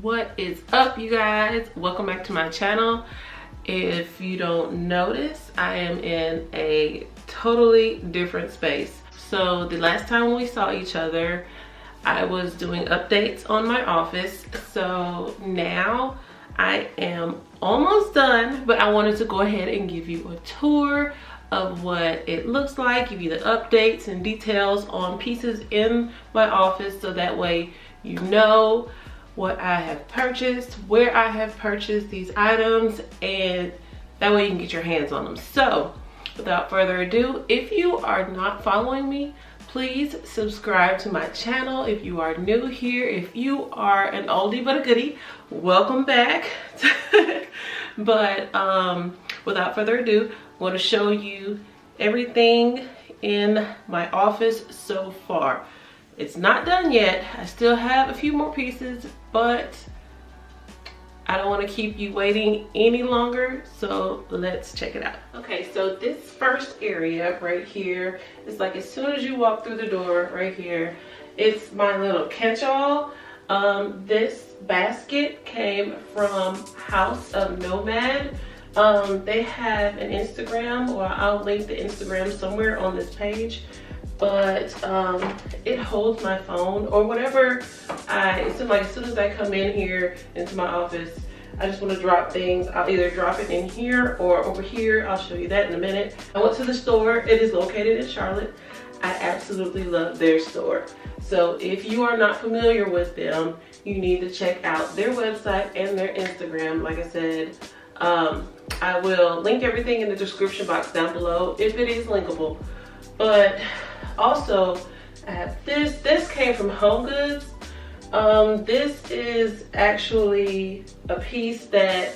What is up, you guys? Welcome back to my channel. If you don't notice, I am in a totally different space. So the last time we saw each other, I was doing updates on my office. So now I am almost done, but I wanted to go ahead and give you a tour of what it looks like, give you the updates and details on pieces in my office, so that way you know what I have purchased, where I have purchased these items, and that way you can get your hands on them. So without further ado, if you are not following me, please subscribe to my channel. If you are new here, if you are an oldie but a goodie, welcome back. But without further ado, I want to show you everything in my office so far. It's not done yet. I still have a few more pieces, but I don't want to keep you waiting any longer, so let's check it out. Okay, so this first area right here is like as soon as you walk through the door right here, it's my little catch-all. This basket came from House of Nomad. They have an Instagram, or I'll link the Instagram somewhere on this page. But it holds my phone or whatever. It seems like as soon as I come in here into my office, I just want to drop things. I'll either drop it in here or over here. I'll show you that in a minute. I went to the store. It is located in Charlotte. I absolutely love their store. So if you are not familiar with them, you need to check out their website and their Instagram. Like I said, I will link everything in the description box down below if it is linkable. But also, I have this came from Home Goods. This is actually a piece that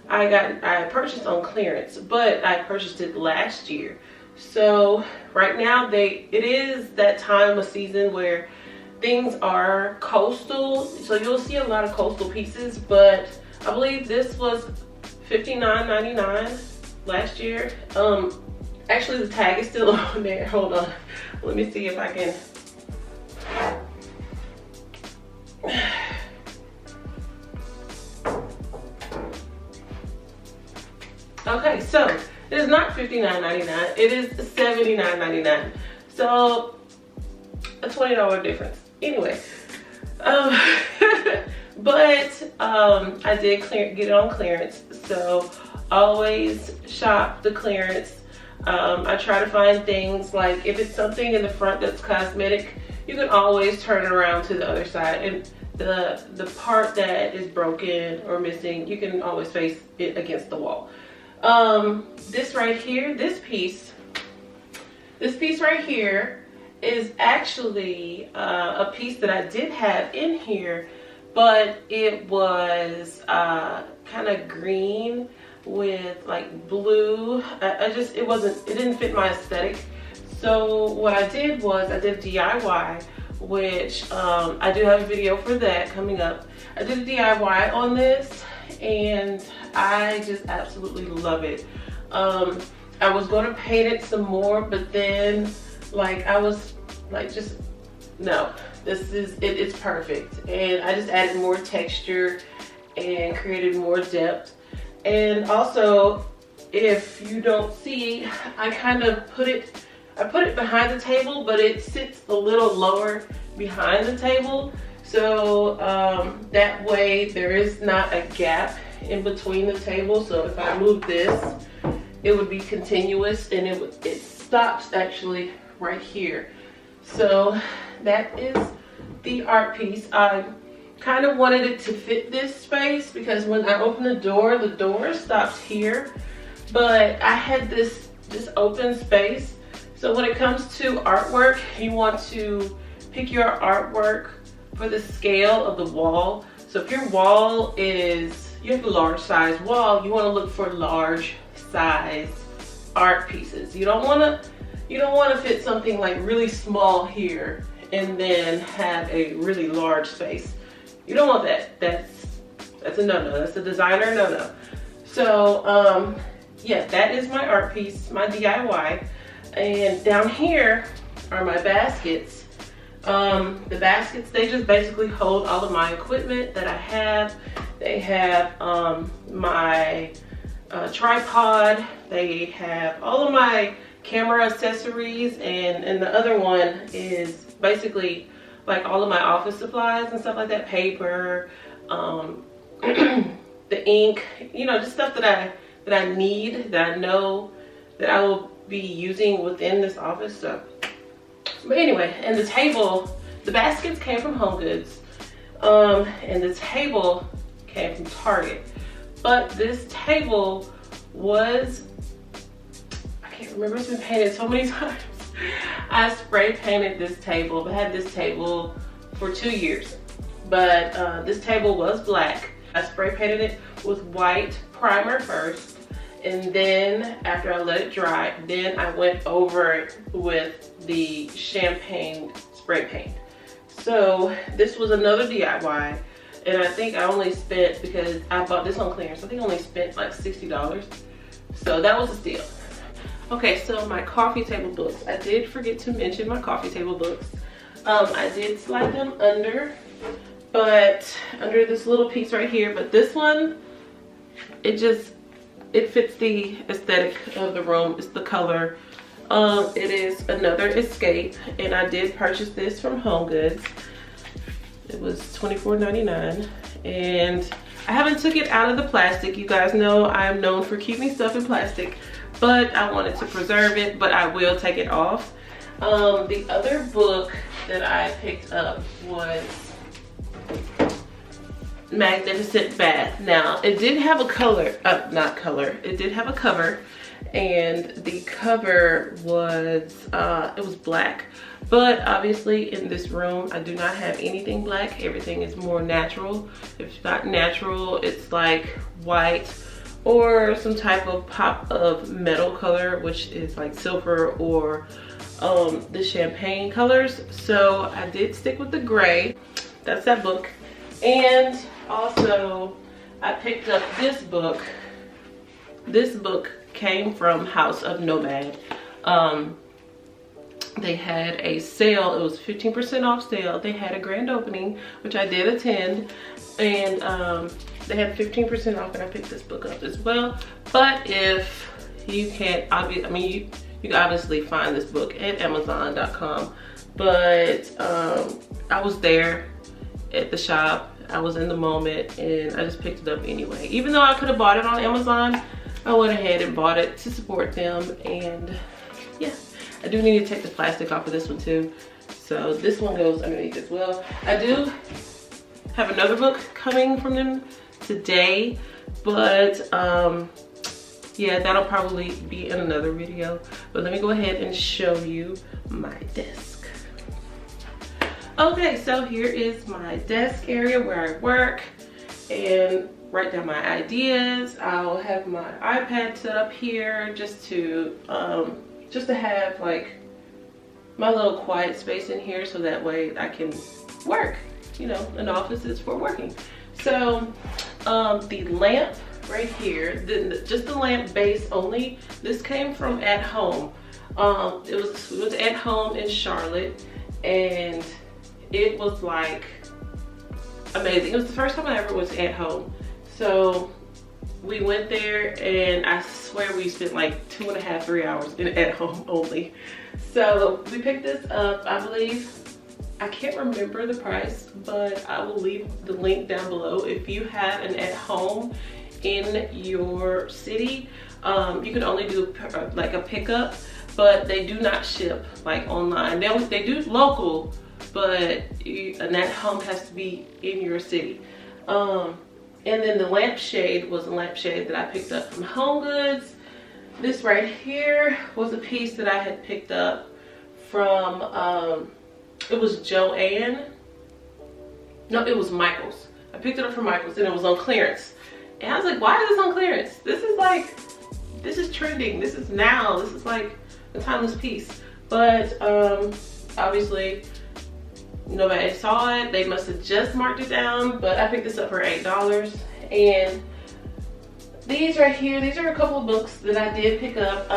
I purchased on clearance, but I purchased it last year. So right now it is that time of season where things are coastal, so you'll see a lot of coastal pieces, but I believe this was $59.99 last year. Actually, the tag is still on there. Hold on. Let me see if I can. Okay, so it is not $59.99. It is $79.99. So a $20 difference. Anyway, but I did get it on clearance. So always shop the clearance. I try to find things like if it's something in the front that's cosmetic, you can always turn it around to the other side, and the part that is broken or missing, you can always face it against the wall. This right here, this piece right here is actually a piece that I did have in here, but it was kind of green with like blue. It didn't fit my aesthetic. So what I did was I did DIY, which I do have a video for that coming up. I did a DIY on this and I just absolutely love it. I was going to paint it some more, but then I was like, just no, it's perfect. And I just added more texture and created more depth. And also, if you don't see, I put it behind the table, but it sits a little lower behind the table. So that way there is not a gap in between the table. So if I move this, it would be continuous, and it stops actually right here. So that is the art piece. I kind of wanted it to fit this space because when I open the door stops here, but I had this open space. So when it comes to artwork, you want to pick your artwork for the scale of the wall. So if your wall you have a large size wall, you want to look for large size art pieces. You don't want to fit something like really small here and then have a really large space. You don't want that. That's a no-no. That's a designer no-no. So yeah, that is my art piece, my DIY. And down here are my baskets. The baskets, they just basically hold all of my equipment that I have. They have my tripod, they have all of my camera accessories, and the other one is basically like all of my office supplies and stuff like that, paper, the ink, you know, just stuff that I need, that I know that I will be using within this office. So, but anyway, and the table, the baskets came from Home Goods, and the table came from Target. But this table was, I can't remember, it's been painted so many times. I spray painted this table. I had this table for 2 years, but this table was black. I spray painted it with white primer first, and then after I let it dry, then I went over it with the champagne spray paint. So this was another DIY, and I think I only spent, because I bought this on clearance, I think I only spent like $60. So that was a steal. Okay, so my coffee table books. I did forget to mention my coffee table books. I did slide them under, but under this little piece right here. But this one, it fits the aesthetic of the room. It's the color. It is another Escape, and I did purchase this from Home Goods. It was $24.99, and I haven't took it out of the plastic. You guys know I am known for keeping stuff in plastic, but I wanted to preserve it, but I will take it off. The other book that I picked up was Magnificent Bath. Now, it did have a color, it did have a cover, and the cover was, it was black. But obviously in this room, I do not have anything black. Everything is more natural. If it's not natural, it's like white or some type of pop of metal color, which is like silver or the champagne colors. So I did stick with the gray. That's that book. And also I picked up this book. This book came from House of Nomad. They had a sale. It was 15% off sale. They had a grand opening, which I did attend, and they had 15% off, and I picked this book up as well. But if you can't, you can obviously find this book at Amazon.com. But I was there at the shop. I was in the moment, and I just picked it up anyway. Even though I could have bought it on Amazon, I went ahead and bought it to support them. And yeah, I do need to take the plastic off of this one too. So this one goes underneath as well. I do have another book coming from them today, but yeah, that'll probably be in another video. But let me go ahead and show you my desk. Okay, so here is my desk area where I work and write down my ideas. I'll have my iPad set up here just to have like my little quiet space in here, so that way I can work. You know, an office is for working. So the lamp right here, just the lamp base only, this came from At Home. It was At Home in Charlotte, and it was like amazing. It was the first time I ever was At Home. So we went there, and I swear we spent like 2.5 to 3 hours in At Home only. So we picked this up, I believe, I can't remember the price, but I will leave the link down below. If you have an At Home in your city, you can only do like a pickup, but they do not ship like online. They do local, but an At Home has to be in your city. And then the lampshade was a lampshade that I picked up from Home Goods. This right here was a piece that I had picked up from, it was Joann. No, it was Michael's. I picked it up from Michael's, and it was on clearance. And I was like, why is this on clearance? This is trending. This is now. This is like a timeless piece. But obviously, nobody saw it. They must have just marked it down, but I picked this up for $8. And these right here, these are a couple of books that I did pick up.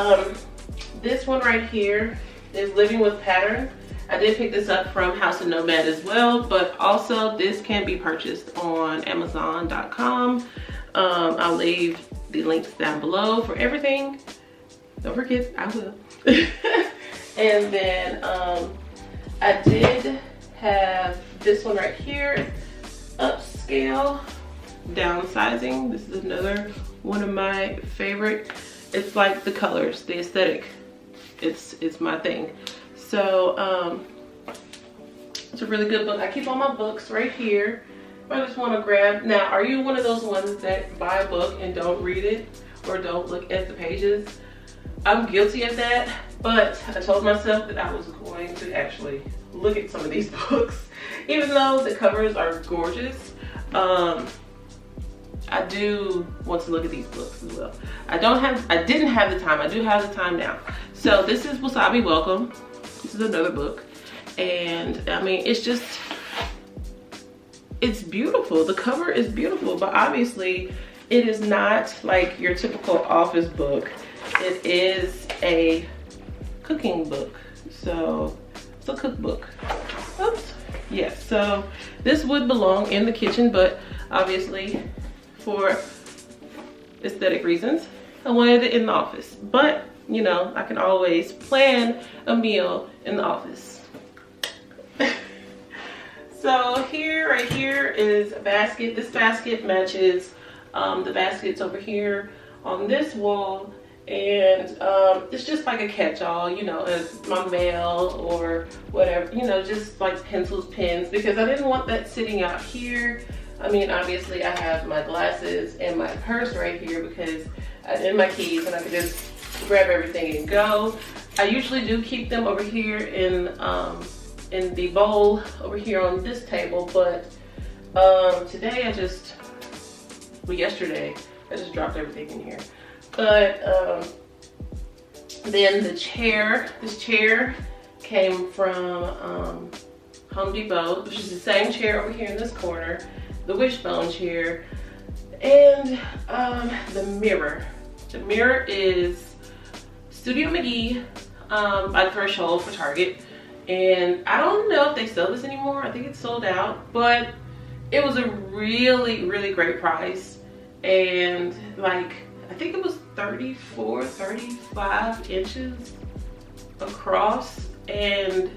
This one right here is Living with Pattern. I did pick this up from House of Nomad as well, but also this can be purchased on Amazon.com. I'll leave the links down below for everything. Don't forget, I will. And then I did have this one right here, upscale downsizing. This is another one of my favorite. It's like the colors, the aesthetic. It's my thing. So it's a really good book. I keep all my books right here. I just want to grab. Now, are you one of those ones that buy a book and don't read it or don't look at the pages? I'm guilty of that, but I told myself that I was going to actually look at some of these books. Even though the covers are gorgeous, I do want to look at these books as well. I didn't have the time. I do have the time now. So this is Wasabi Welcome. This is another book. And I mean, it's beautiful. The cover is beautiful, but obviously it is not like your typical office book. It is a cooking book. So it's a cookbook. Oops. Yes, so this would belong in the kitchen, but obviously for aesthetic reasons, I wanted it in the office. But, you know, I can always plan a meal in the office. So here, right here is a basket. This basket matches the baskets over here on this wall. And it's just like a catch-all, you know, as my mail or whatever, you know, just like pencils, pens, because I didn't want that sitting out here. I mean, obviously I have my glasses and my purse right here because and my keys, and I could just grab everything and go. I usually do keep them over here in the bowl over here on this table, but today yesterday I just dropped everything in here. But then this chair came from Home Depot, which is the same chair over here in this corner, the Wishbone chair, and the mirror. The mirror is Studio McGee by the Threshold for Target. And I don't know if they sell this anymore. I think it's sold out, but it was a really, really great price. And like, I think it was 34, 35 inches across, and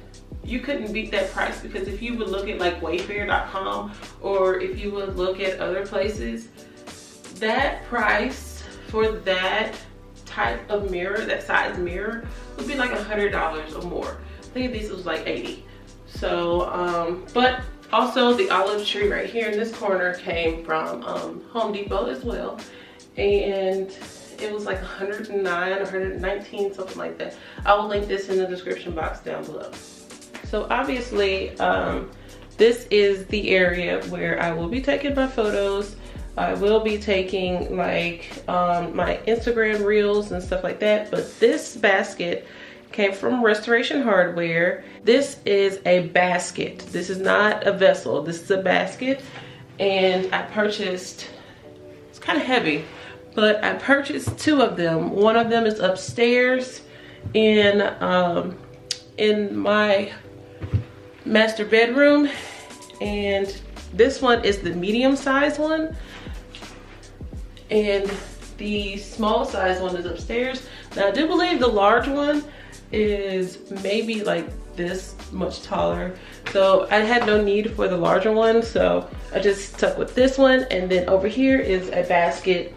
you couldn't beat that price, because if you would look at like Wayfair.com or if you would look at other places, that price for that type of mirror, that size mirror, would be like $100 or more. I think this was like 80. So, but also the olive tree right here in this corner came from Home Depot as well. And it was like 109, 119, something like that. I will link this in the description box down below. So obviously, this is the area where I will be taking my photos. I will be taking like my Instagram reels and stuff like that. But this basket came from Restoration Hardware. This is a basket. This is not a vessel. This is a basket. And I purchased, it's kind of heavy, but I purchased two of them. One of them is upstairs in my master bedroom, and this one is the medium size one, and the small size one is upstairs. Now I do believe the large one is maybe like this much taller, so I had no need for the larger one, so I just stuck with this one. And then over here is a basket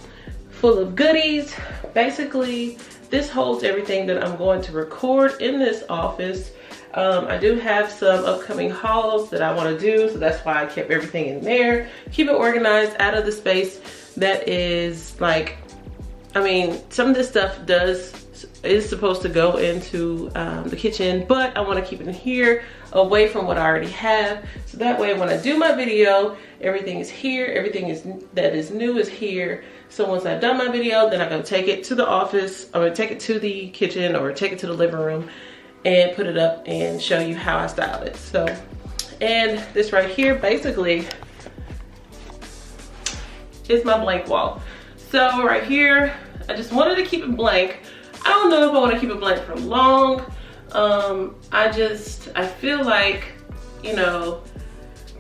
full of goodies. Basically, this holds everything that I'm going to record in this office. I do have some upcoming hauls that I want to do, so that's why I kept everything in there. Keep it organized out of the space that is like, I mean, some of this stuff is supposed to go into the kitchen, but I want to keep it in here away from what I already have, so that way when I do my video, everything is here, everything that is new is here. So once I've done my video, then I'm going to take it to the office, or take it to the kitchen, or take it to the living room and put it up and show you how I styled it. So, and this right here basically is my blank wall. So right here, I just wanted to keep it blank. I don't know if I want to keep it blank for long. I feel like, you know,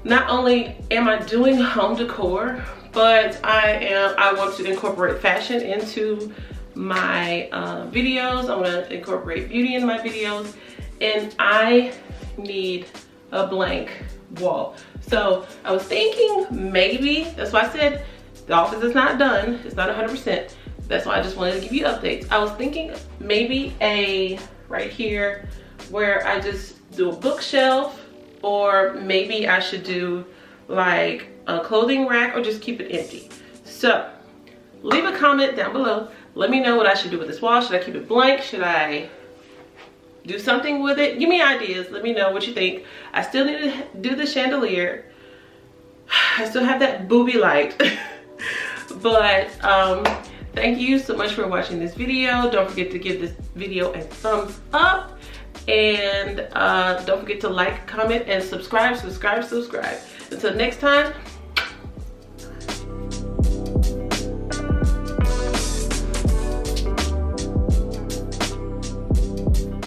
not only am I doing home decor, but I want to incorporate fashion into my videos. I want to incorporate beauty in my videos, and I need a blank wall. So I was thinking maybe, that's why I said the office is not done, it's not 100%. That's why I just wanted to give you updates. I was thinking maybe right here where I just do a bookshelf, or maybe I should do like a clothing rack, or just keep it empty. So leave a comment down below. Let me know what I should do with this wall. Should I keep it blank? Should I do something with it? Give me ideas. Let me know what you think. I still need to do the chandelier. I still have that booby light. But thank you so much for watching this video. Don't forget to give this video a thumbs up. And don't forget to like, comment, and subscribe. Until next time,